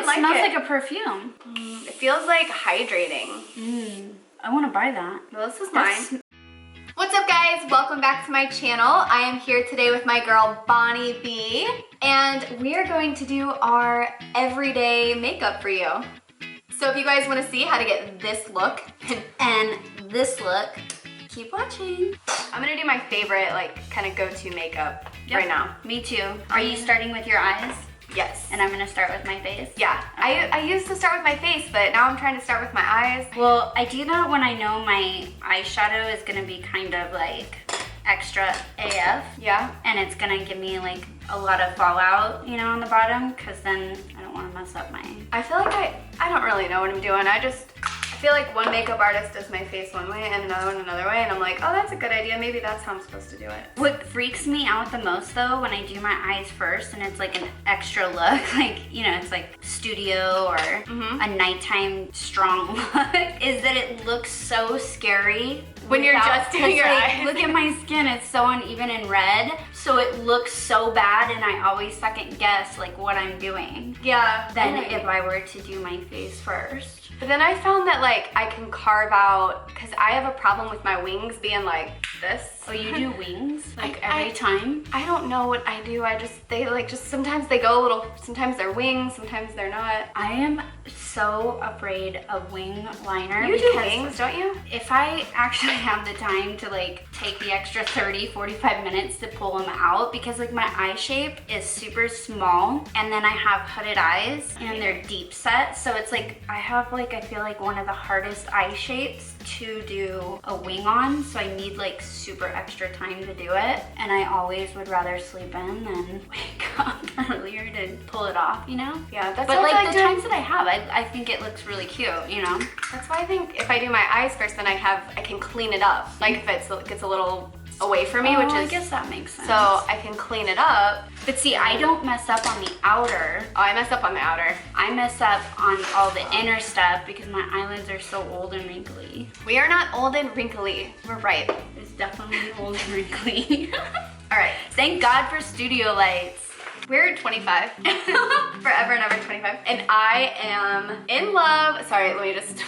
like it. It smells like a perfume. It feels like hydrating. I want to buy that. Well, this is mine. What's up, guys? Welcome back to my channel. I am here today with my girl, Bonnie B. And we are going to do our everyday makeup for you. So if you guys want to see how to get this look And this look, keep watching. I'm gonna do my favorite, like, kind of go-to makeup right now. Me too. Are you starting with your eyes? Yes. And I'm gonna start with my face? Yeah. I used to start with my face, but now I'm trying to start with my eyes. Well, I do that when I know my eyeshadow is gonna be kind of like extra AF. Yeah. And it's gonna give me like a lot of fallout, you know, on the bottom, because then I don't want to mess up my... I feel like I don't really know what I'm doing. I feel like one makeup artist does my face one way and another one another way, and I'm like, oh, that's a good idea. Maybe that's how I'm supposed to do it. What freaks me out the most though, when I do my eyes first and it's like an extra look, like, you know, it's like studio or a nighttime strong look, is that it looks so scary when you're just doing your eyes. Look at my skin, it's so uneven and red, so it looks so bad, and I always second guess like what I'm doing. Yeah. Than if I were to do my face first. But then I found that like I can carve out, because I have a problem with my wings being like this. Oh, you do wings? Like every time? I don't know what I do. Sometimes they go a little, sometimes they're wings, sometimes they're not. I am so afraid of wing liner. You do wings, don't you? If I actually have the time to like take the extra 30-45 minutes to pull them out, because like my eye shape is super small, and then I have hooded eyes and they're deep set, so it's like I have like, I feel like one of the hardest eye shapes to do a wing on, so I need like super extra time to do it, and I always would rather sleep in than wake up earlier to pull it off, you know? Yeah, that's but like the times that I have, I think it looks really cute, you know? That's why I think if I do my eyes first, then I can clean it up. Like if it gets a little away from me, which is... I guess that makes sense. So I can clean it up. But see, I don't mess up on the outer. Oh, I mess up on the outer. I mess up on all the inner stuff because my eyelids are so old and wrinkly. We are not old and wrinkly. We're right. It's definitely old and wrinkly. All right. Thank God for studio lights. We're 25. Forever and ever 25. And I am in love. Sorry, let me just...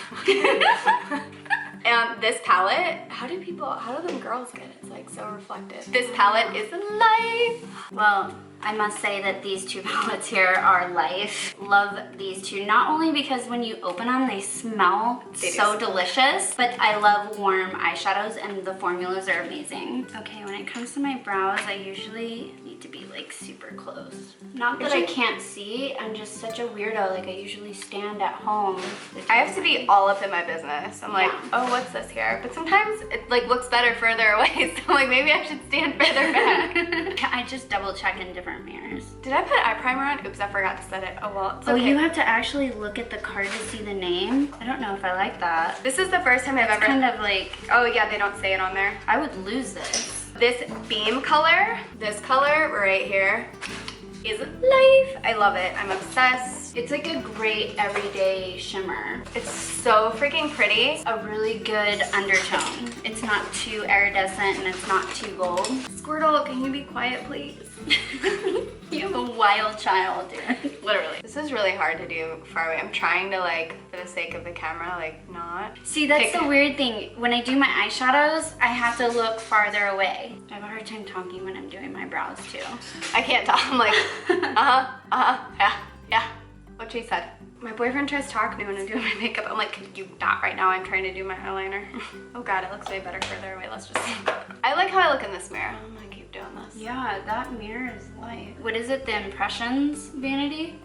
And this palette, how do them girls get it? It's like so reflective. This palette is life. Well, I must say that these two palettes here are life. Love these two, not only because when you open them, they smell so delicious, but I love warm eyeshadows and the formulas are amazing. Okay, when it comes to my brows, I usually need to be like super close. Not that I can't see, I'm just such a weirdo. Like I usually stand at home. I have to be all up in my business. I'm like, oh, what's this here? But sometimes it like looks better further away, so like maybe I should stand further back. I just double check in different mirrors. Did I put eye primer on? Oops, I forgot to set it. Oh well, it's okay. Oh, you have to actually look at the card to see the name? I don't know if I like that. This is the first time I've ever... kind of like... Oh yeah, they don't say it on there. I would lose this. This beam color, this color right here, is life. I love it. I'm obsessed. It's like a great everyday shimmer. It's so freaking pretty. A really good undertone. It's not too iridescent and it's not too gold. Squirtle, can you be quiet, please? You have a wild child, dude. Literally. This is really hard to do far away. I'm trying to, like, for the sake of the camera, like, not. See, that's the weird thing. When I do my eyeshadows, I have to look farther away. I have a hard time talking when I'm doing my brows, too. I can't talk. I'm like, yeah. What she said. My boyfriend tries to talk to me when I'm doing my makeup. I'm like, can you not right now? I'm trying to do my eyeliner. Oh God, it looks way better further away. Let's just... I like how I look in this mirror. I'm gonna keep doing this. Yeah, that mirror is light. What is it, the Impressions vanity?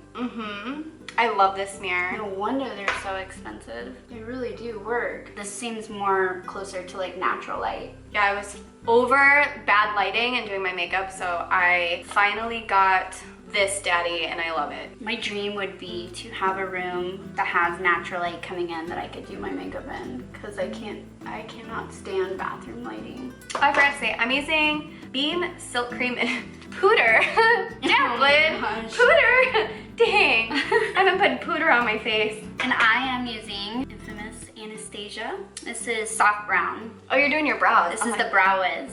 I love this mirror. No wonder they're so expensive. They really do work. This seems more closer to like natural light. Yeah, I was over bad lighting and doing my makeup, so I finally got this daddy and I love it. My dream would be to have a room that has natural light coming in that I could do my makeup in, because I cannot stand bathroom lighting. I forgot to say, I'm using Beam Silk Cream and Pooter. Download Pooter. Dang, I've been putting pooter on my face. And I am using Infamous Anastasia. This is soft brown. Oh, you're doing your brows. This is the Brow Wiz.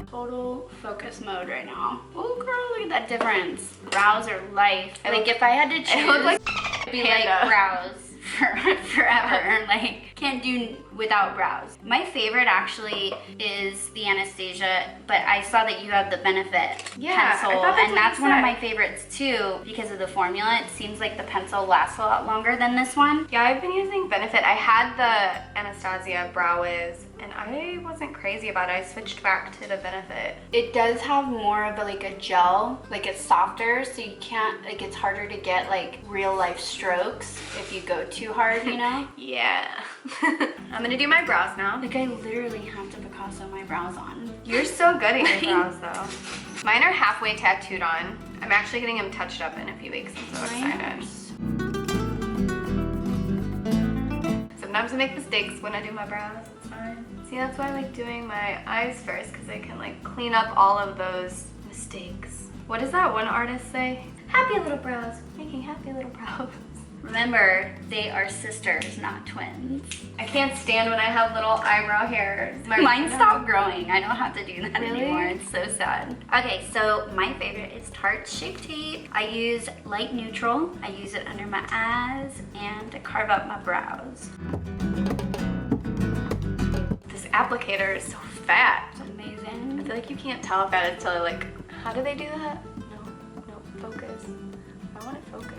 Total focus mode right now. Oh girl, look at a difference. Brows are life. Like if I had to choose, it looked like it'd be like brows forever. Like can't do without brows. My favorite actually is the Anastasia, but I saw that you have the Benefit pencil, and that's one of my favorites too because of the formula. It seems like the pencil lasts a lot longer than this one. Yeah, I've been using Benefit. I had the Anastasia Brow Wiz, and I wasn't crazy about it. I switched back to the Benefit. It does have more of a gel, like it's softer, so you can't, like it's harder to get like real life strokes if you go too hard, you know? Yeah. I'm gonna do my brows now. Like I literally have to Picasso my brows on. You're so good at your brows though. Mine are halfway tattooed on. I'm actually getting them touched up in a few weeks. I'm so excited. Sometimes I make mistakes when I do my brows. It's fine. See, that's why I like doing my eyes first, because I can like clean up all of those mistakes. What does that one artist say? Happy little brows, making happy little brows. Remember, they are sisters, not twins. I can't stand when I have little eyebrow hairs. Mine stopped growing. I don't have to do that Really? anymore. It's so sad. Okay, so my favorite is Tarte Shape Tape. I use light neutral. I use it under my eyes and to carve up my brows. This applicator is so fat. It's amazing. I feel like you can't tell how fat until like, how do they do that? No, focus. I want it focused.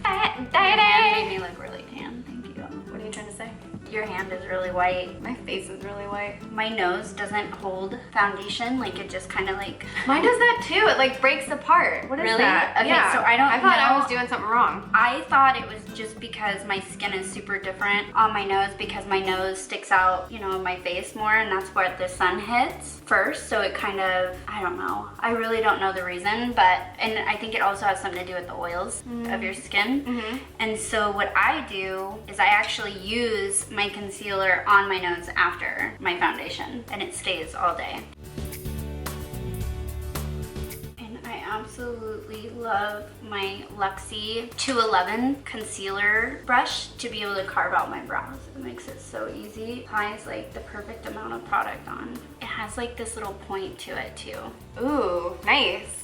Fat and Your hand dirty. made me look really tan. Thank you. What are you trying to say? Your hand is really white. My face is really white. My nose doesn't hold foundation. Like it just kind of like. Mine does that too. It like breaks apart. What is Really? that? Okay, Yeah. so I don't I thought I know. was doing something wrong. I thought it was just because my skin is super different on my nose because my nose sticks out, you know, in my face more, and that's where the sun hits first. So it kind of, I don't know. I really don't know the reason, but, and I think it also has something to do with the oils of your skin. And so what I do is I actually use my concealer on my nose after my foundation, and it stays all day. I absolutely love my Luxie 211 concealer brush to be able to carve out my brows. It makes it so easy. Applies like the perfect amount of product on. It has like this little point to it too. Ooh, nice.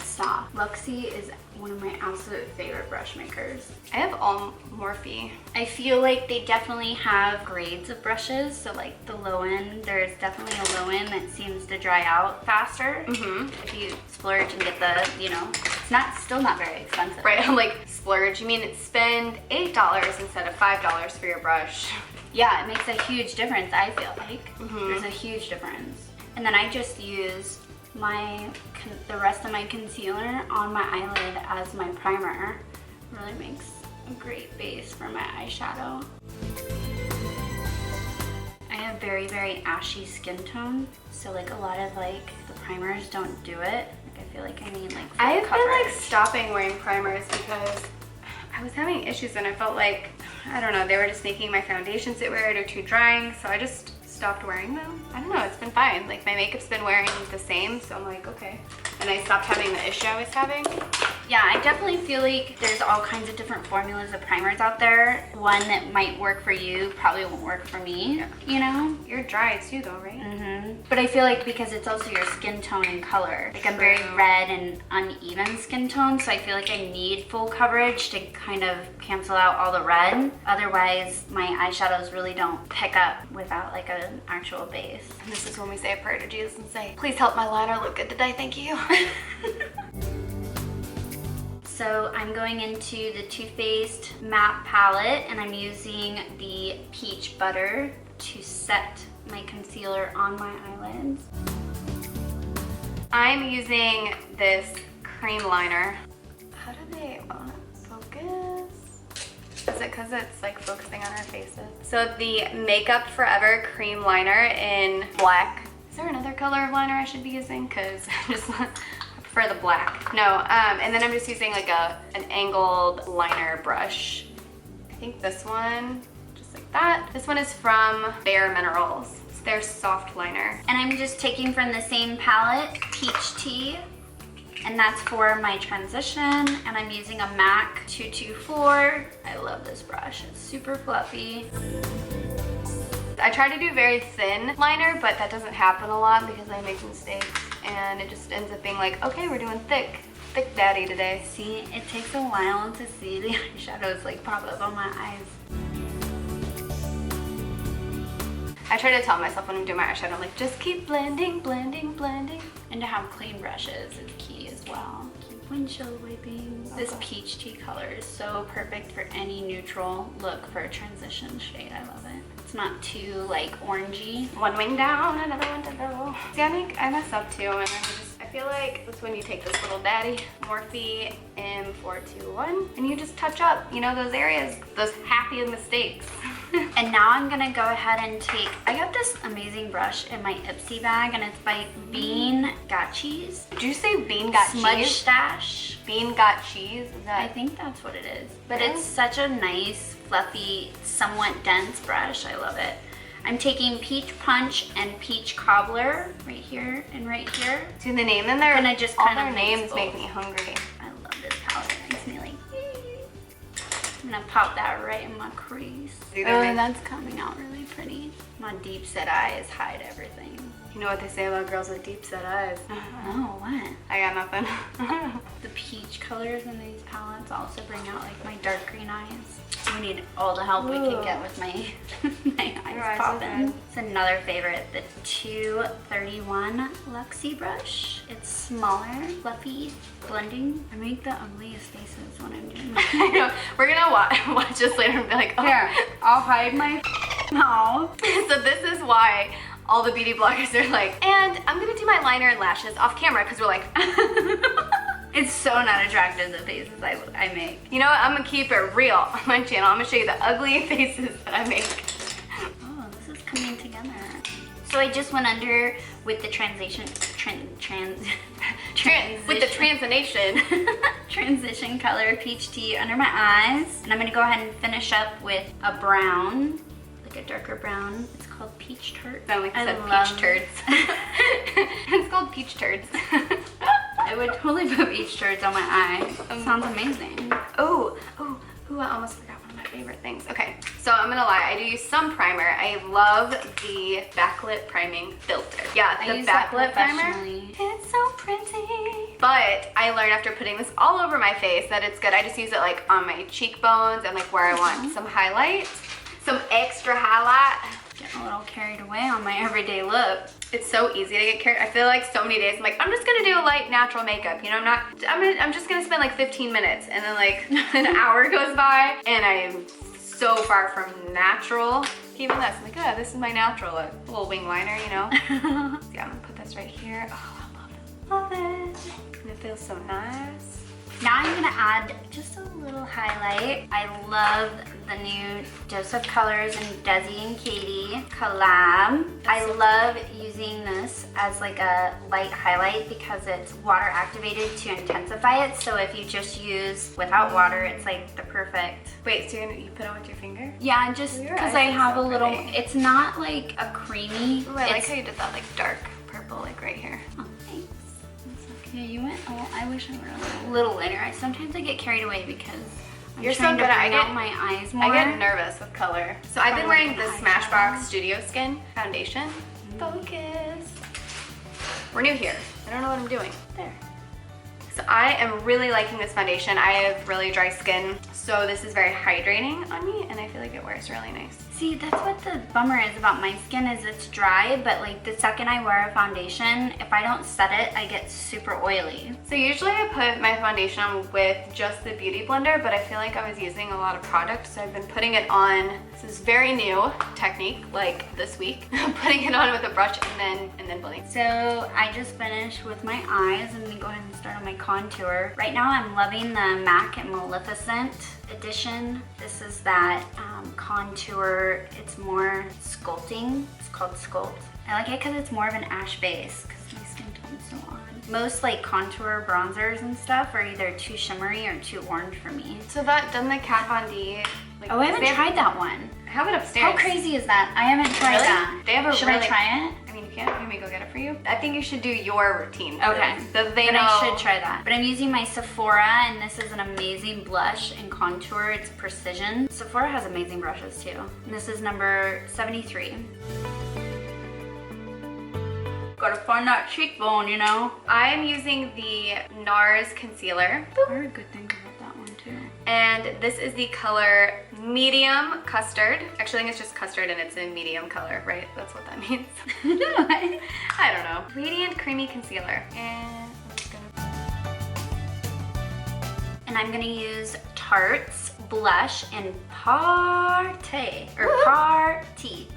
Stop. Luxie is one of my absolute favorite brush makers. I have all Morphe. I feel like they definitely have grades of brushes. So like the low end, there's definitely a low end that seems to dry out faster. If you splurge and get the, you know, it's still not very expensive. Right, I'm like, splurge. You mean spend $8 instead of $5 for your brush. Yeah, it makes a huge difference, I feel like. There's a huge difference. And then I just use the rest of my concealer on my eyelid as my primer. Really makes a great base for my eyeshadow. I have very, very ashy skin tone, so like a lot of like the primers don't do it. Like I feel like I need like full I've been coverage. like stopping wearing primers because I was having issues and I felt like, I don't know, they were just making my foundation sit weird or too drying, so I just stopped wearing them. I don't know, it's been fine. Like my makeup's been wearing the same, so I'm like, okay. And I stopped having the issue I was having. Yeah, I definitely feel like there's all kinds of different formulas of primers out there. One that might work for you probably won't work for me, you know? You're dry too though, right? But I feel like because it's also your skin tone and color. Like I'm very red and uneven skin tone, so I feel like I need full coverage to kind of cancel out all the red. Otherwise, my eyeshadows really don't pick up without like an actual base. And this is when we say a prayer to Jesus and say, please help my liner look good today, thank you. So I'm going into the Too Faced matte palette, and I'm using the Peach Butter to set my concealer on my eyelids. I'm using this cream liner. How do they focus? Is it because it's like focusing on our faces? So the Makeup Forever cream liner in black. Is there another color of liner I should be using? Because I just prefer the black. No, and then I'm just using like an angled liner brush. I think this one, just like that. This one is from Bare Minerals. It's their soft liner. And I'm just taking from the same palette, Peach Tea, and that's for my transition. And I'm using a MAC 224. I love this brush, it's super fluffy. I try to do very thin liner, but that doesn't happen a lot because I make mistakes and it just ends up being like, okay, we're doing thick. thick daddy today. See, it takes a while to see the eyeshadows like pop up on my eyes. I try to tell myself when I'm doing my eyeshadow, I'm like, just keep blending, blending, blending. And to have clean brushes is key as well. Keep windshield wiping. This peach tea color is so perfect for any neutral look for a transition shade. I love it. It's not too like orangey. One wing down, another one to go. See, I think I mess up too, and I feel like that's when you take this little daddy, Morphe M421, and you just touch up, you know, those areas, those happy mistakes. And now I'm gonna go ahead and take, I got this amazing brush in my Ipsy bag, and it's by Bean Got Cheese. Did you say Bean Got Smudge Cheese? Stash. Bean Got Cheese? Is that? I think that's what it is. But Really? it's such a nice, fluffy, somewhat dense brush. I love it. I'm taking Peach Punch and Peach Cobbler right here and right here. See the name in there? And I just all kind their of names mix make both. me hungry. I love this palette. It makes me like, I'm gonna pop that right in my crease. See, Oh, they're that's coming out really pretty. My deep set eyes hide everything. You know what they say about girls with deep set eyes? Oh, what? I got nothing. The peach colors in these palettes also bring out like my dark green eyes. We need all the help we can get with my my Your eyes eyes are popping. red. It's another favorite, the 231 Luxie brush. It's smaller, fluffy, blending. I make the ugliest faces when I'm doing my I know. We're gonna watch this later and be like, oh. Here, I'll hide my mouth. So this is why all the beauty bloggers are like, and I'm gonna do my liner and lashes off camera, because we're like, It's so not attractive, the faces I make. you know what, I'm gonna keep it real on my channel. I'm gonna show you the ugly faces that I make. Oh, this is coming together. So I just went under with the transition transition color peach tea under my eyes, and I'm gonna go ahead and finish up with a brown, like a darker brown. It's called Peach Tart. Sound like you I said love peach turds. It's called peach turds. I would totally put peach turds on my eye. Sounds amazing. Oh, I almost forgot one of my favorite things. Okay, so I'm gonna lie, I do use some primer. I love the backlit priming filter. Yeah, I the use that backlit primer. professionally. It's so pretty. But I learned after putting this all over my face that it's good. I just use it like on my cheekbones and like where I want some highlight, some extra highlight. Getting a little carried away on my everyday look. It's so easy to get carried. I feel like so many days I'm like, I'm just gonna do a light natural makeup. You know, I'm just gonna spend like 15 minutes, and then like an hour goes by and I am so far from natural. Even this, I'm like, oh, this is my natural look. A little wing liner, you know? See, I'm gonna put this right here. Oh, I love it. Love it. And it feels so nice. Now I'm gonna add just a little highlight. I love the new Dose of Colors and Desi and Katie collab. I love using this as like a light highlight because it's water activated to intensify it. So if you just use without water, it's like the perfect. Wait, so you put it with your finger? Yeah, just Your because eyes I are have so a little, pretty. it's not like a creamy. Ooh, I like it's, how you did that like dark purple, like right here. oh, thanks. Yeah, you went. Oh, I wish I were a little lighter. Sometimes I get carried away because I'm You're so trying good to at bring I get- out my eyes more. I get nervous with color. So I've been Oh, wearing like the an Smashbox eyeshadow. Studio Skin foundation. Focus. We're new here. I don't know what I'm doing. There. So I am really liking this foundation. I have really dry skin, so this is very hydrating on me, and I feel like it wears really nice. See, that's what the bummer is about my skin is it's dry, but like the second I wear a foundation, if I don't set it, I get super oily. So usually I put my foundation on with just the Beauty Blender, but I feel like I was using a lot of product, so I've been putting it on. This is very new technique, like this week. Putting it on with a brush and then blending. So I just finished with my eyes. I'm gonna go ahead and start on my contour. Right now I'm loving the MAC and Maleficent edition. This is that contour, it's more sculpting. It's called Sculpt. I like it because it's more of an ash base because my skin tone's so odd. Most like contour bronzers and stuff are either too shimmery or too orange for me. So that, done the Kat Von D. Like, Oh, I haven't tried that one. I have it upstairs. How crazy is that? I haven't tried Really? that. They have a Should really, I try it? I mean, you can't. Let me go get it for you. I think you should do your routine. Okay. So they Then know. I should try that. But I'm using my Sephora, and this is an amazing blush and contour. It's Precision. Sephora has amazing brushes too. And this is number 73. Go Gotta find that cheekbone, you know? I'm using the NARS concealer. I heard good things about that one too. And this is the color Medium Custard. Actually, I think it's just custard and it's in medium color, right? That's what that means. I don't know. Radiant Creamy Concealer. And I'm just gonna... And I'm gonna use Tarte's blush in Party.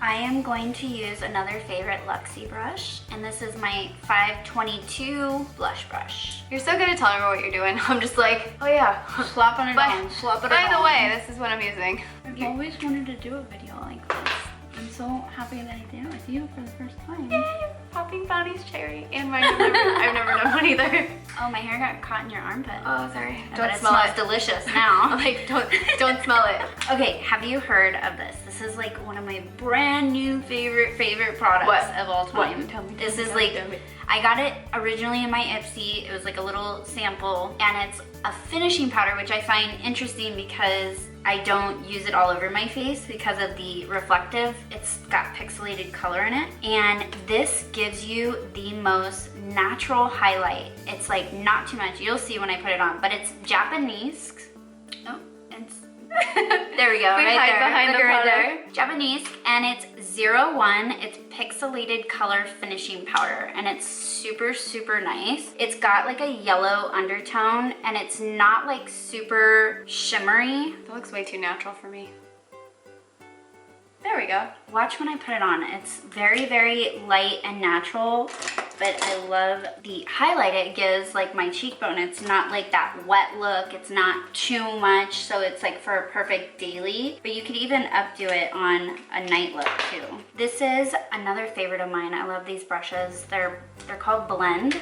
I am going to use another favorite Luxie brush, and this is my 522 blush brush. You're so good at telling me what you're doing. I'm just like, oh yeah. Slapping it on, slap it on. By the way, this is what I'm using. I've always wanted to do a video like this. I'm so happy that I did it with you for the first time. Yay! Popping Bonnie's cherry. And I've never done one either. Oh, my hair got caught in your armpit. Oh, sorry. But it smells delicious now. I'm like, don't smell it. Okay, have you heard of this? This is like one of my brand new favorite products of all time. What? Tell me. This is like, I got it originally in my Ipsy. It was like a little sample, and it's a finishing powder, which I find interesting because I don't use it all over my face because of the reflective. It's got pixelated color in it, and this gives you the most natural highlight. It's like not too much. You'll see when I put it on, but it's Japanese. Oh, it's there we go. Right there. Behind the powder. Japanese, and it's 01. It's pixelated color finishing powder, and it's super, super nice. It's got like a yellow undertone, and it's not like super shimmery. That looks way too natural for me. There we go. Watch when I put it on. It's very, very light and natural, but I love the highlight it gives like my cheekbone. It's not like that wet look. It's not too much, so it's like for a perfect daily, but you could even updo it on a night look too. This is another favorite of mine. I love these brushes. They're called Blend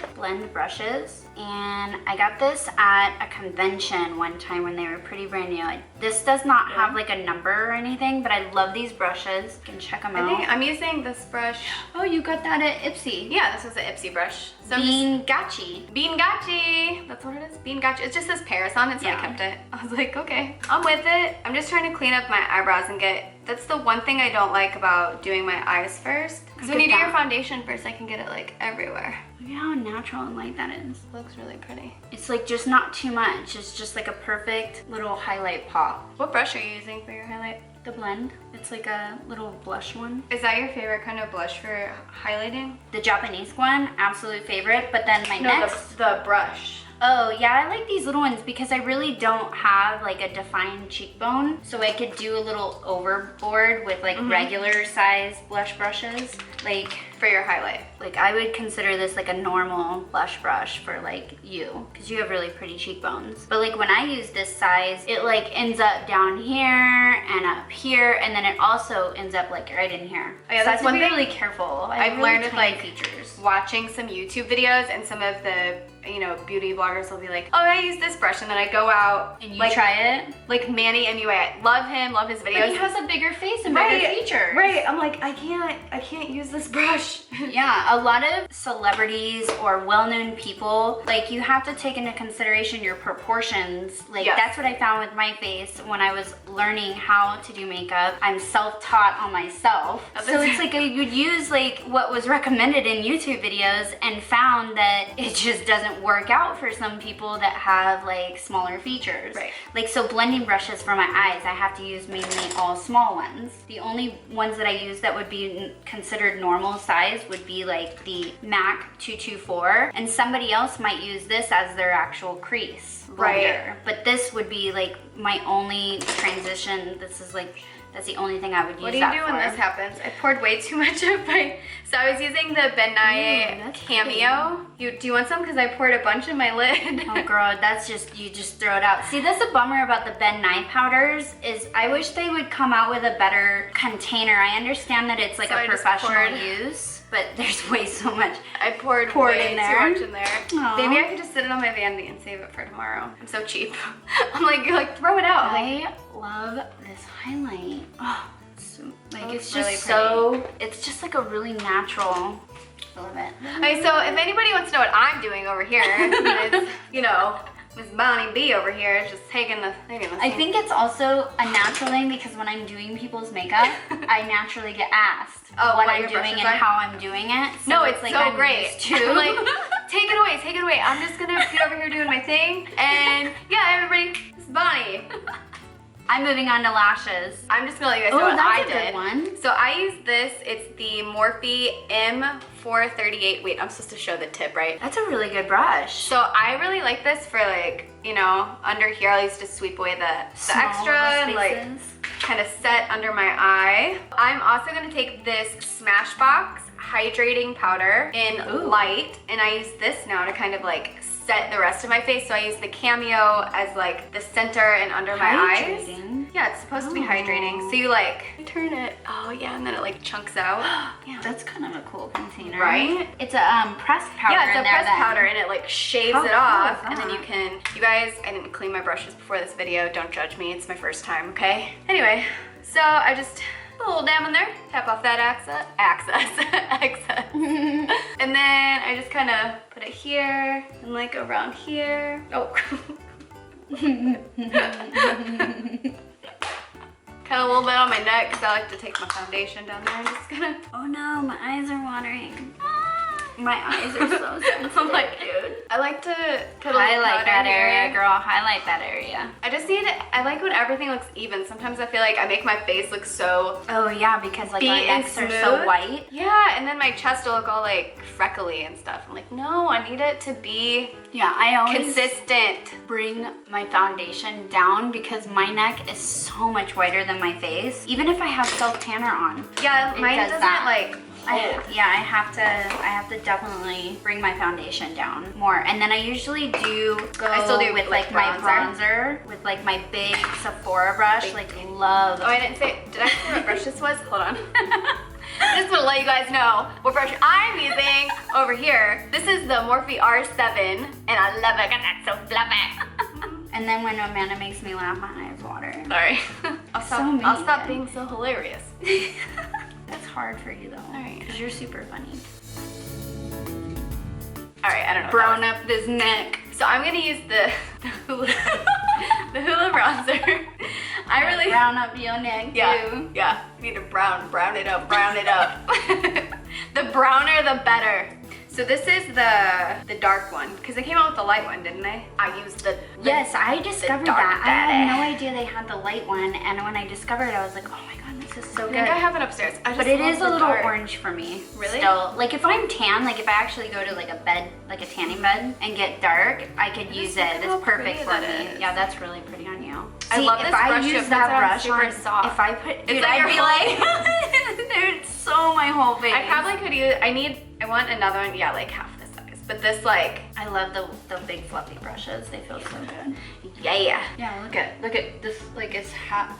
brushes, and I got this at a convention one time when they were pretty brand new. This does not have like a number or anything, but I love these brushes. You can check them out. I think I'm using this brush. Oh, you got that at Ipsy. Yeah, this was an Ipsy brush. So Bean Gachi. Bean Gachi. That's what it is. Bean Gachi. It just says Paris on it, so Yeah. I kept it. I was like, okay, I'm with it. I'm just trying to clean up my eyebrows and get. That's the one thing I don't like about doing my eyes first. Because when you do your foundation first, I can get it like everywhere. Look at how natural and light that is. It looks really pretty. It's like just not too much. It's just like a perfect little highlight pop. What brush are you using for your highlight? The Blend. It's like a little blush one. Is that your favorite kind of blush for highlighting? The Japanese one, absolute favorite. But then my next. The brush. Oh yeah, I like these little ones because I really don't have like a defined cheekbone. So I could do a little overboard with like regular size blush brushes. Like For your highlight. Like I would consider this like a normal blush brush for like you, because you have really pretty cheekbones. But like when I use this size, it like ends up down here and up here, and then it also ends up like right in here. Oh yeah, so that's I have one to be thing really careful. I've learned with like features. watching some YouTube videos, and some of the beauty bloggers will be like, oh, I use this brush, and then I go out And you like, try it? like Manny MUA. I love him, love his videos. But he has a bigger face and bigger features. Right, I'm like, I can't use this brush. Yeah, a lot of celebrities or well-known people, like you have to take into consideration your proportions. Like that's what I found with my face when I was learning how to do makeup. I'm self-taught on myself. So it's like I would use like what was recommended in YouTube videos and found that it just doesn't work out for some people that have like smaller features. Right. Like so blending brushes for my eyes, I have to use mainly all small ones. The only ones that I use that would be considered normal size would be like the MAC 224, and somebody else might use this as their actual crease blender. Right. But this would be like my only transition. This is like, that's the only thing I would use. What do you do when this happens? I poured way too much of my, so I was using the Ben Nye Cameo. Do you want some? Because I poured a bunch in my lid. Oh girl, that's just, you just throw it out. See, that's a bummer about the Ben Nye powders is I wish they would come out with a better container. I understand that it's like So a I just professional poured. use, but there's way so much. I poured way in there. too much in there. Aw. Maybe I could just sit it on my vanity and save it for tomorrow. I'm so cheap. You're like, throw it out. I love this highlight. Oh, it's so, like looks it's just really so, it's just like a really natural, I love it. Okay, so if anybody wants to know what I'm doing over here, it's, Miss Bonnie B over here is just taking the I think it's also a natural thing because when I'm doing people's makeup, I naturally get asked what I'm doing and how I'm doing it. So no, it's like so great. Too. Like, take it away, take it away. I'm just gonna be over here doing my thing. And yeah, everybody, this is Bonnie. I'm moving on to lashes. I'm just gonna let you guys know what I did. Good one. So I used this. It's the Morphe M438. Wait, I'm supposed to show the tip, right? That's a really good brush. So I really like this for like, you know, under here. I used to sweep away the extra and like kind of set under my eye. I'm also gonna take this Smashbox hydrating powder in light, and I use this now to kind of like set the rest of my face. So I use the Cameo as like the center and under my eyes. Yeah, it's supposed to be hydrating. So you like turn it, oh yeah, and then it like chunks out. Yeah, that's kind of a cool container. Right? It's a pressed powder. Yeah, it's a pressed powder and it like shaves it off. And then you can, you guys, I didn't clean my brushes before this video. Don't judge me, it's my first time, okay? Anyway, so I just, a little dab in there, tap off that excess. And then I just kind of put it here and like around here. Oh. Kind of a little bit on my neck because I like to take my foundation down there and just gonna. Oh no, my eyes are watering. My eyes are so sensitive. I'm like, dude. I like to put a highlight that area, girl. Highlight that area. I just need it. I like when everything looks even. Sometimes I feel like I make my face look so. Oh yeah, because like my necks are so white. Yeah, and then my chest will look all like freckly and stuff. I'm like, no, I need it to be. Yeah, I always consistent. Bring my foundation down because my neck is so much whiter than my face. Even if I have self tanner on. Yeah, mine doesn't like. I have to definitely bring my foundation down more. And then I usually do go with like my bronzer with like my big Sephora brush. Love. Oh, I didn't say, did I say what brush this was? Hold on. I just want to let you guys know what brush I'm using over here. This is the Morphe R7 and I love it because it's so fluffy. And then when Amanda makes me laugh, my eyes water. Sorry. I'll stop being so hilarious. That's hard for you though. Alright. Because you're super funny. Alright, I don't know. Brown up this neck. So I'm gonna use the Hula, the Hula bronzer. I really brown up your neck too. Yeah. You need to brown it up. The browner the better. So this is the dark one, because I came out with the light one, didn't I? I used the yes, I discovered that. I had no idea they had the light one, and when I discovered it, I was like, oh my god, this is so good. I have it upstairs. But it is a little orange for me. Really? Still, like if I'm tan, like if I actually go to like a bed, like a tanning bed, and get dark, I could use it. It's perfect for me. Yeah, that's really pretty on you. I love this brush. If I use that brush on, soft. if I put, dude, I'd be like, it's so my whole face. I probably could use. I want another one. Yeah, like half this size. But this like, I love the big fluffy brushes. They feel so good. Yeah. Yeah. Look at this. Like it's half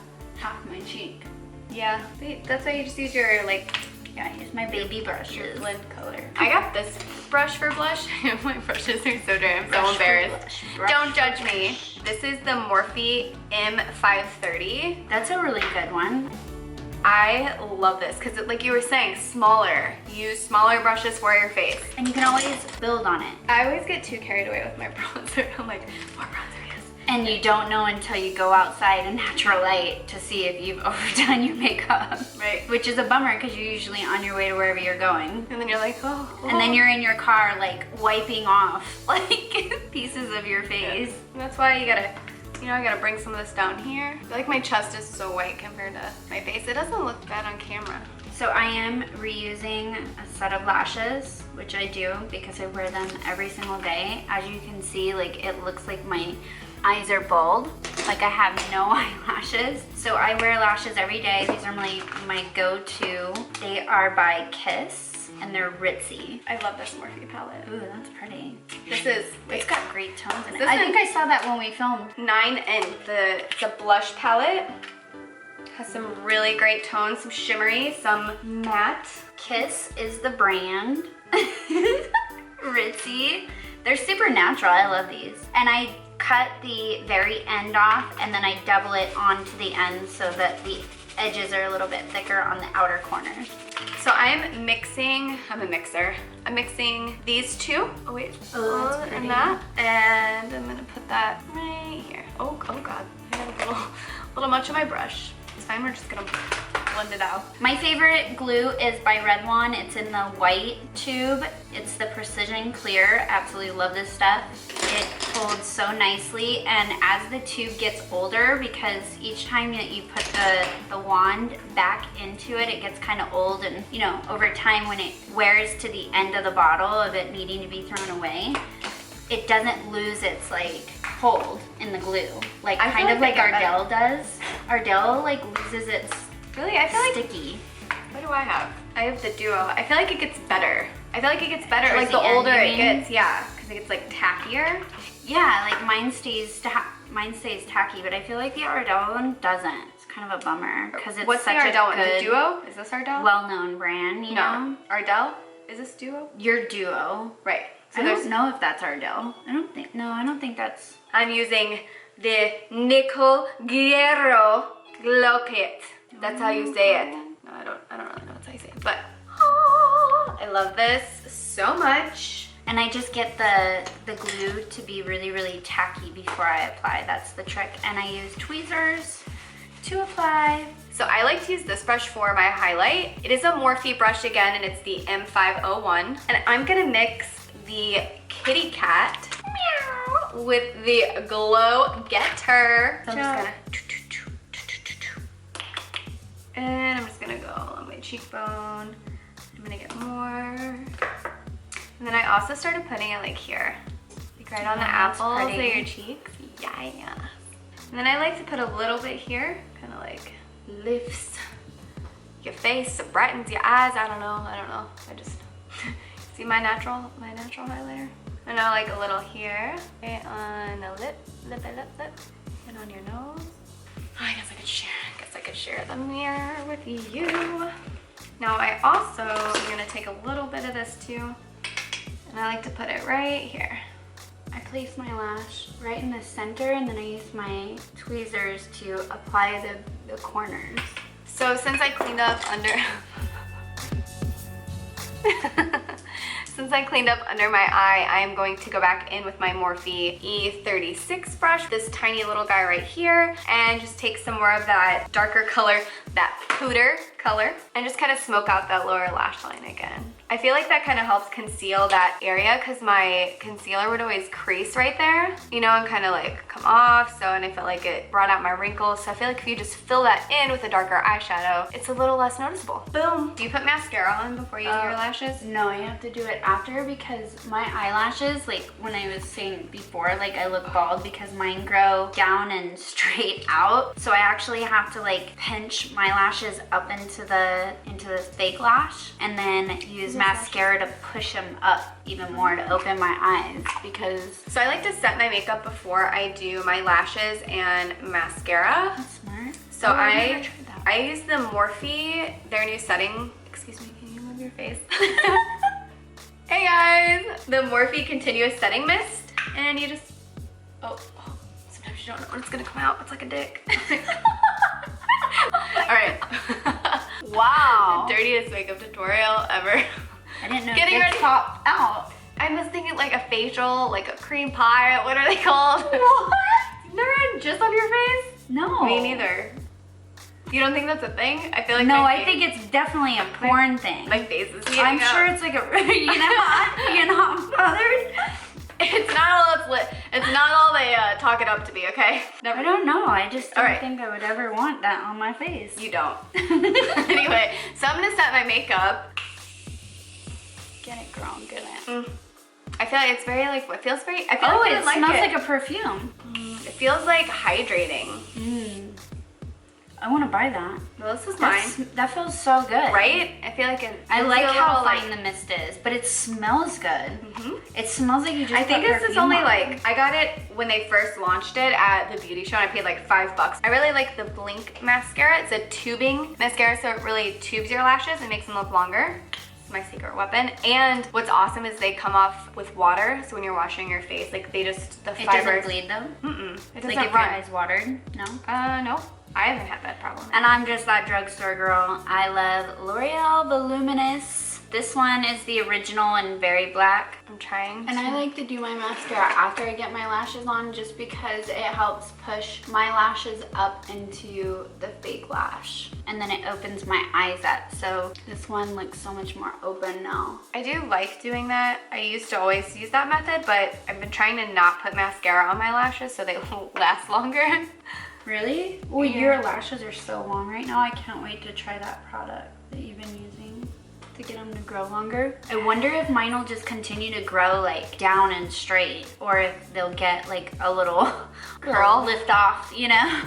my cheek. Yeah. That's why you just use your like. Yeah, I use my baby brushes. Blend color. I got this brush for blush. My brushes are so dry. I'm so embarrassed. Don't judge me. This is the Morphe M530. That's a really good one. I love this because, like you were saying, smaller. Use smaller brushes for your face. And you can always build on it. I always get too carried away with my bronzer. I'm like, more bronzer. And you don't know until you go outside in natural light to see if you've overdone your makeup. Right. Which is a bummer because you're usually on your way to wherever you're going. And then you're like, oh. And then you're in your car like wiping off like pieces of your face. Yeah. And that's why you gotta, I gotta bring some of this down here. I feel like my chest is so white compared to my face. It doesn't look bad on camera. So I am reusing a set of lashes, which I do because I wear them every single day. As you can see, like it looks like my eyes are bold, like I have no eyelashes. So I wear lashes every day. These are my go-to. They are by Kiss and they're ritzy. I love this Morphe palette. Ooh, that's pretty. It's got great tones in it. I think I saw that when we filmed. 9N. It's a blush palette. Has some really great tones, some shimmery, some matte. Kiss is the brand. Ritzy. They're super natural. I love these. And I cut the very end off and then I double it onto the end so that the edges are a little bit thicker on the outer corners. So I'm mixing, I'm mixing these two. Oh wait, that's and that. And I'm gonna put that right here. Oh God, I got a little much on my brush. It's fine, we're just gonna blend it out. My favorite glue is by Revlon. It's in the white tube. It's the Precision Clear. Absolutely love this stuff. It holds so nicely, and as the tube gets older, because each time that you put the wand back into it, it gets kind of old, and you know, over time when it wears to the end of the bottle of it needing to be thrown away, it doesn't lose its like hold in the glue, like kind of like Ardell does. Ardell like loses its really, I feel like sticky. What do I have? I have the Duo. I feel like it gets better. I feel like it gets better like the end, older it gets, yeah, because it gets like tackier. Yeah, like mine stays tacky, but I feel like the Ardell one doesn't. It's kind of a bummer because it's What's such the Ardell a one? good, The Duo? Is this Ardell? well-known brand, you know? Ardell? Is this Duo? Your Duo. Right. So I don't know if that's Ardell. I don't think that's... I'm using the Nicole Guerrero Glow Kit. That's how you say it. No, I don't really know that's how you say it, but I love this so much. And I just get the glue to be really, really tacky before I apply. That's the trick. And I use tweezers to apply. So I like to use this brush for my highlight. It is a Morphe brush again, and it's the M501. And I'm gonna mix the Kitty Cat with the Glow Getter. So I'm just gonna, and I'm just gonna go along my cheekbone. I'm gonna get more. And then I also started putting it like here, like right on the apples of your cheeks. Yeah. And then I like to put a little bit here, kind of like lifts your face, it brightens your eyes. I don't know. I just see my natural highlighter. And now like a little here, okay, on the lip, and on your nose. Oh, I guess I could share the mirror with you. Now I also am gonna take a little bit of this too, and I like to put it right here. I place my lash right in the center, and then I use my tweezers to apply the corners. So since I cleaned up under my eye, I am going to go back in with my Morphe E36 brush, this tiny little guy right here, and just take some more of that darker color, that pooter color, and just kind of smoke out that lower lash line again. I feel like that kind of helps conceal that area because my concealer would always crease right there, you know, and kind of like come off. So, and I felt like it brought out my wrinkles. So I feel like if you just fill that in with a darker eyeshadow, it's a little less noticeable. Boom. Do you put mascara on before you do your lashes? No, I have to do it after because my eyelashes, like when I was saying before, like I look bald because mine grow down and straight out. So I actually have to like pinch my lashes up into the fake lash and then use mascara to push them up even more to open my eyes because... So I like to set my makeup before I do my lashes and mascara. That's smart. So I use the Morphe, their new setting. Excuse me, can you move your face? Hey guys! The Morphe Continuous Setting Mist. And you just... Oh, sometimes you don't know when it's gonna come out. It's like a dick. Alright. Wow. Dirtiest makeup tutorial ever. I didn't know Getting ready. popped out. I was thinking like a facial, like a cream pie. What are they called? What? Never had gist on your face? No. Me neither. You don't think that's a thing? I feel like no, I think it's definitely a porn thing. My face is heating I'm up. sure it's like a you're not bothered. It's not all it's lit. It's not all they talk it up to be, okay? Never. I don't know. I just don't Alright. think I would ever want that on my face. You don't. Anyway, so I'm gonna set my makeup. Get it, girl. Get it. I feel like it's very like, it feels very, I feel Oh, like it smells like a perfume. It feels like hydrating. I want to buy that. Well, this is mine. That feels so good. Right? I feel like it. I like how like, fine the mist is, but it smells good. It smells like you just I think put this is perfume only on. like, I got it when they first launched it at the beauty show and I paid like $5. I really like the Blink mascara. It's a tubing mascara, so it really tubes your lashes and makes them look longer. It's my secret weapon. And what's awesome is they come off with water, so when you're washing your face, like they just, the It fibers. doesn't bleed though? It doesn't Like if run. your eyes watered? No? No. I haven't had that problem. And I'm just that drugstore girl. I love L'Oreal Voluminous. This one is the original in very black. I'm trying. And I like to do my mascara after I get my lashes on just because it helps push my lashes up into the fake lash. And then it opens my eyes up. So this one looks so much more open now. I do like doing that. I used to always use that method, but I've been trying to not put mascara on my lashes so they will last longer. Really? Well, Yeah. your lashes are so long right now. I can't wait to try that product that you've been using to get them to grow longer. I wonder if mine will just continue to grow like down and straight, or if they'll get like a little curl lift off, you know?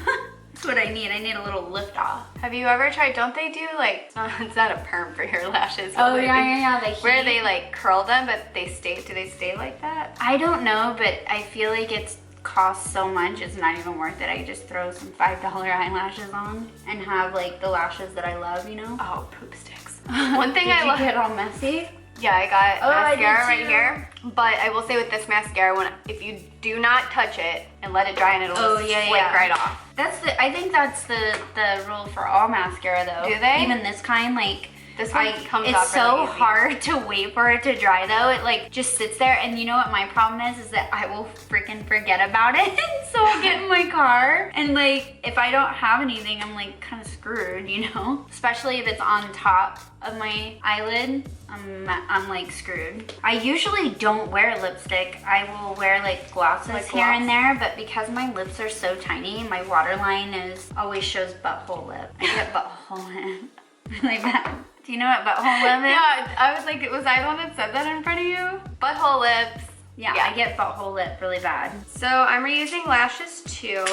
That's what I need. I need a little lift off. Have you ever tried, don't they do like, it's not a perm for your lashes. Oh but yeah. The where heat. they like curl them, but they stay, do they stay like that? I don't know, but I feel like it's costs so much, it's not even worth it. I just throw some $5 eyelashes on and have like the lashes that I love, you know? Oh, poop sticks. One thing Did I you love. get all messy? Yeah, I got I did mascara right too. here. But I will say with this mascara, if you do not touch it and let it dry, and it'll just flick right off. I think that's the rule for all mascara though. Do they? Even this kind, like This one comes it's off so really easy. hard to wait for it to dry though. It like just sits there, and you know what my problem is that I will freaking forget about it. So I'll get in my car, and like if I don't have anything, I'm like kind of screwed, you know? Especially if it's on top of my eyelid, I'm like screwed. I usually don't wear lipstick. I will wear like glosses Like here gloss? and there, but because my lips are so tiny, my waterline always shows butthole lip. I get butthole lip like that. Do you know what butthole lip is? Yeah, I was like, was I the one that said that in front of you? Butthole lips. Yeah, I get butthole lip really bad. So I'm reusing lashes too.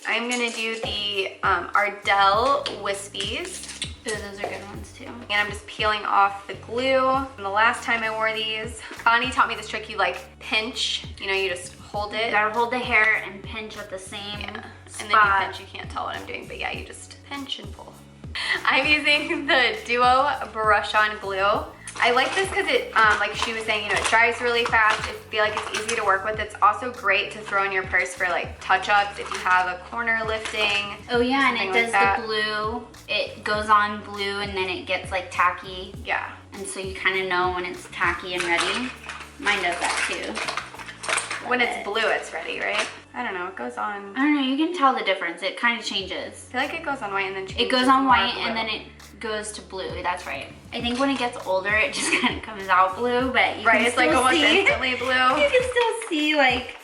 I'm gonna do the Ardell Wispies. Ooh, those are good ones too. And I'm just peeling off the glue. And the last time I wore these, Bonnie taught me this trick. You like pinch, you know, you just hold You it. gotta hold the hair and pinch at the same And then you spot. pinch, you can't tell what I'm doing, but yeah, you just pinch and pull. I'm using the Duo Brush On Glue. I like this because it, like she was saying, you know, it dries really fast. I feel like it's easy to work with. It's also great to throw in your purse for like touch-ups if you have a corner lifting. Oh yeah, and it something does like that. the blue. It goes on blue and then it gets like tacky. Yeah. And so you kind of know when it's tacky and ready. Mine does that too. When Love it's it. blue, it's ready, right? I don't know, it goes on. I don't know, you can tell the difference. It kind of changes. I feel like it goes on white and then changes It goes to on more white blue. and then it goes to blue. That's right. I think when it gets older, it just kind of comes out blue, but you Right, can it's still like almost see. instantly blue. You can still see like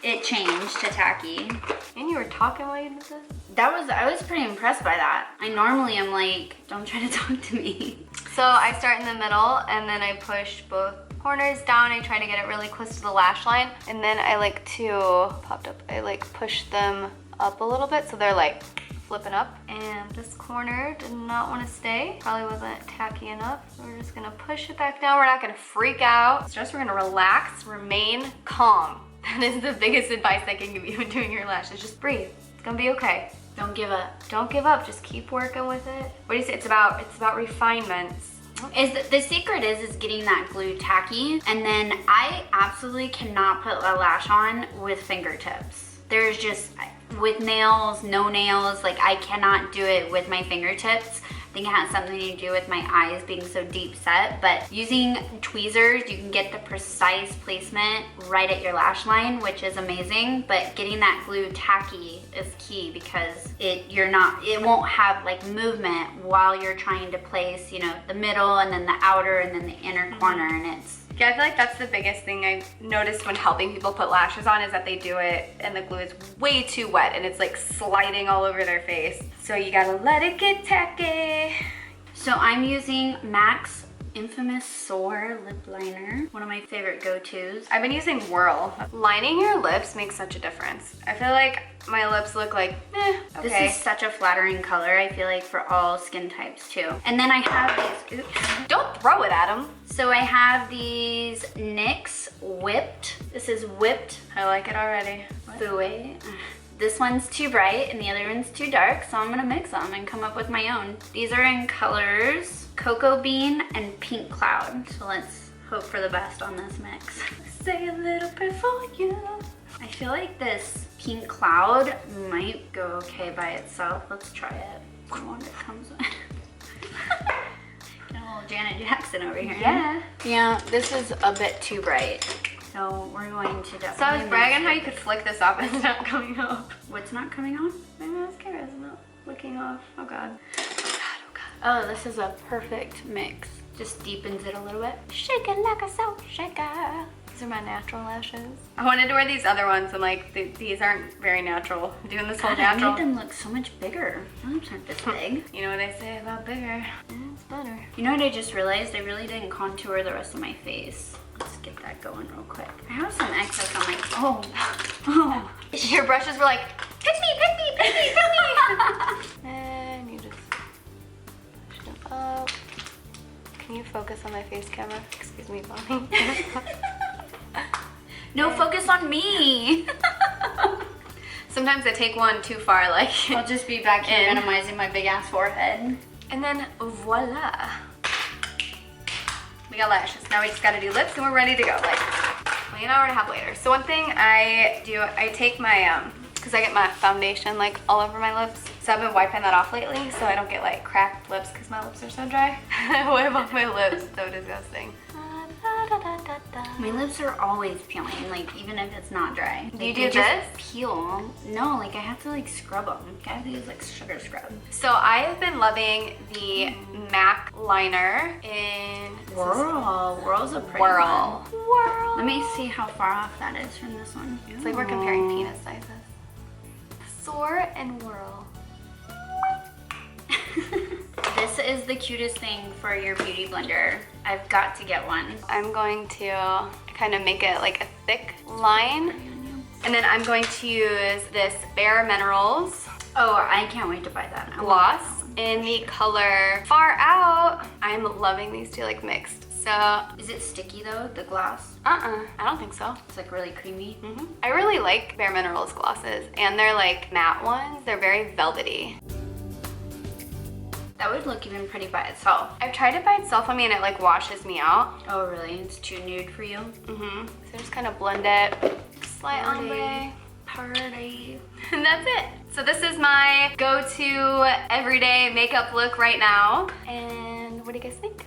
it changed to tacky. And you were talking while you did this? I was pretty impressed by that. I normally am like, don't try to talk to me. So I start in the middle and then I push both corners down. I try to get it really close to the lash line. And then I like to, I like push them up a little bit so they're like flipping up. And this corner did not want to stay. Probably wasn't tacky enough. So we're just gonna push it back down. We're not gonna freak out. It's just we're gonna relax, remain calm. That is the biggest advice I can give you when doing your lashes. Just breathe. It's gonna be okay. Don't give up. Don't give up. Just keep working with it. What do you say? It's about refinements. The secret is getting that glue tacky, and then I absolutely cannot put a lash on with fingertips. There's just, with nails, no nails, like I cannot do it with my fingertips. I think it has something to do with my eyes being so deep set, but using tweezers, you can get the precise placement right at your lash line, which is amazing, but getting that glue tacky is key because it won't have like movement while you're trying to place, you know, the middle and then the outer and then the inner corner, and Yeah, I feel like that's the biggest thing I've noticed when helping people put lashes on is that they do it and the glue is way too wet and it's like sliding all over their face. So you gotta let it get tacky. So I'm using MAC's infamous Soar lip liner, one of my favorite go-tos. I've been using Whirl. Lining your lips makes such a difference. I feel like my lips look like, okay. This is such a flattering color, I feel like, for all skin types too. And then I have these, oops. Don't throw it at them. So I have these NYX Whipped. This is Whipped I like it already. Fouet. This one's too bright and the other one's too dark, so I'm gonna mix them and come up with my own. These are in colors Cocoa Bean and Pink Cloud. So let's hope for the best on this mix. Say a little prayer for you. I feel like this pink cloud might go okay by itself. Let's try it. The one that comes with. Got a little Janet Jackson over here. Yeah. Yeah, this is a bit too bright. So we're going to definitely. So I was bragging how you could flick this off and it's not coming off. What's not coming on? My mascara is not flicking off. Oh god. Oh, this is a perfect mix. Just deepens it a little bit. Shake it like a salt shaker. These are my natural lashes. I wanted to wear these other ones and like these aren't very natural. I'm doing this whole God, natural. I made them look so much bigger. My lips aren't this big. You know what they say about bigger? It's better. You know what I just realized? I really didn't contour the rest of my face. Let's get that going real quick. I have some excess on my, oh. Your brushes were like, pick me, pick me, pick me, pick me. And you just push them up. Can you focus on my face camera? Excuse me, Bonnie. No, focus on me. Sometimes I take one too far, like. I'll just be back here minimizing my big ass forehead. And then voila. We got lashes. Now we just gotta do lips and we're ready to go. Like, an hour and a half later. So one thing I do, I take my, cause I get my foundation like all over my lips. So I've been wiping that off lately so I don't get like cracked lips cause my lips are so dry. I wipe off my lips, so disgusting. My lips are always peeling, like even if it's not dry. Do you Like, do they this? just peel. No, like I have to like scrub them. I have to use like sugar scrub. So I have been loving the MAC liner in Whirl. Whirl's a pretty Whirl. one. Whirl. Let me see how far off that is from this one. It's like we're comparing penis sizes. Soar and Whirl. This is the cutest thing for your beauty blender. I've got to get one. I'm going to kind of make it like a thick line. And then I'm going to use this Bare Minerals Oh, I can't wait to buy that. gloss in the color Far Out. I'm loving these two like mixed. So, Is it sticky though, the gloss? I don't think so. It's like really creamy. I really like Bare Minerals glosses and they're like matte ones. They're very velvety. That would look even pretty by itself. I've tried it by itself on me and it like washes me out. Oh really? It's too nude for you? So just kind of blend it. Slight ombre. Party. And that's it. So this is my go-to everyday makeup look right now. And what do you guys think?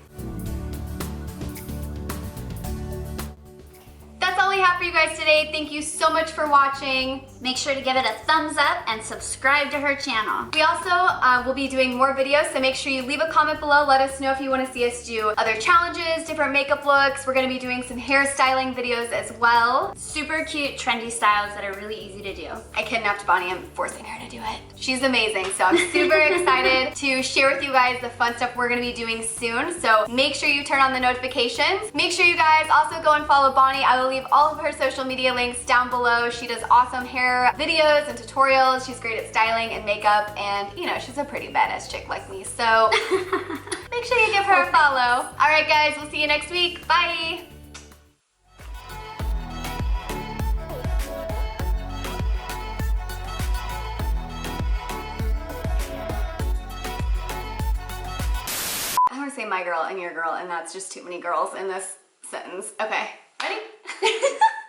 That's all we have for you guys today. Thank you so much for watching. Make sure to give it a thumbs up and subscribe to her channel. We also will be doing more videos, so make sure you leave a comment below. Let us know if you want to see us do other challenges, different makeup looks. We're going to be doing some hairstyling videos as well. Super cute, trendy styles that are really easy to do. I kidnapped Bonnie. I'm forcing her to do it. She's amazing, so I'm super excited to share with you guys the fun stuff we're going to be doing soon. So make sure you turn on the notifications. Make sure you guys also go and follow Bonnie. I will leave all of her social media links down below. She does awesome hair videos and tutorials. She's great at styling and makeup, and you know, she's a pretty badass chick like me. So make sure you give her a follow. All right, guys, we'll see you next week. Bye. I want to say my girl and your girl, and that's just too many girls in this sentence. Okay, ready?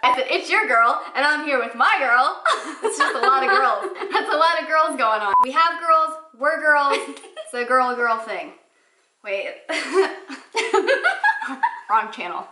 I said, it's your girl, and I'm here with my girl. It's just a lot of girls. That's a lot of girls going on. We have girls, we're girls. It's a girl thing. Wait. Wrong channel.